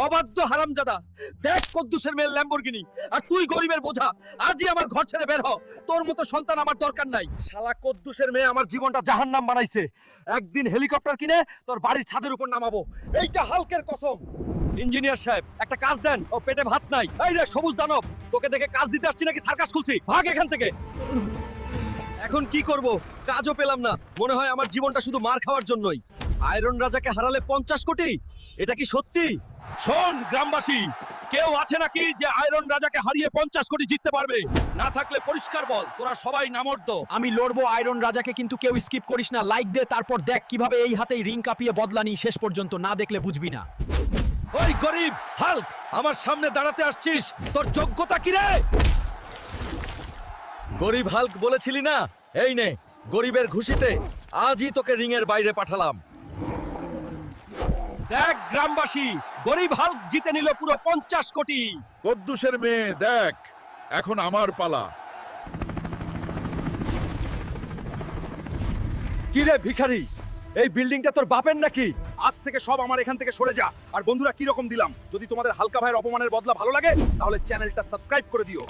অবাধ্য হারামজাদা, দেখ কদ্দুসের মেয়ে ল্যাম্বরগিনি, আর তুই গরিবের বোঝা। আজই আমার ঘর ছেড়ে বের হ, তোর মতো সন্তান আমার দরকার নাই। শালা কদ্দুসের মেয়ে আমার জীবনটা জাহান্নাম বানাইছে। একদিন হেলিকপ্টার কিনে তোর বাড়ির ছাদের উপর নামাবো, এইটা হালকের কসম। ইঞ্জিনিয়ার সাহেব, একটা কাজ দেন, ও পেটে ভাত নাই। এই রে সবুজ দানব, তোকে দেখে কাজ দিতে আসছি নাকি সার্কাস খুলছি? ভাগ এখান থেকে। এখন কি করব, কাজও পেলাম না। মনে হয় আমার জীবনটা শুধু মার খাওয়ার জন্যই। আয়রন রাজাকে হারালে 50 কোটি, এটা কি সত্যি? শোন গ্রামবাসী, কেউ আছে নাকি যে আয়রন রাজাকে হারিয়ে 50 কোটি জিততে পারবে? না থাকলে পরিষ্কার বল, তোরা সবাই নামর্দ। আমি লড়বো আয়রন রাজাকে, কিন্তু কেউ স্কিপ করিস না। লাইক দে, তারপর দেখ কিভাবে এই হাতেই রিং কাঁপিয়ে বদলানি। শেষ পর্যন্ত না দেখলে বুঝবি না। ওই গরিব হাল্ক, আমার সামনে দাঁড়াতে আসছিস, তোর যোগ্যতা কি রে? গরিব হাল্ক বলেছিলি না? এই নে, গরিবের ঘুষিতে আজই তোকে রিংয়ের বাইরে পাঠালাম। দেখ গ্রামবাসী, গরিব হাল্ক জিতে নিল পুরো 50 কোটি। কদ্দুসের মেয়ে দেখ, এখন আমার পালা। কি রে ভিখারি, এই বিল্ডিংটা তোর বাপের নাকি? আজ থেকে সব আমার এখান থেকে সরে যা। আর বন্ধুরা, কি রকম দিলাম? যদি তোমাদের হালকা ভাইয়ের অপমানের বদলা ভালো লাগে তাহলে চ্যানেলটা সাবস্ক্রাইব করে দিও।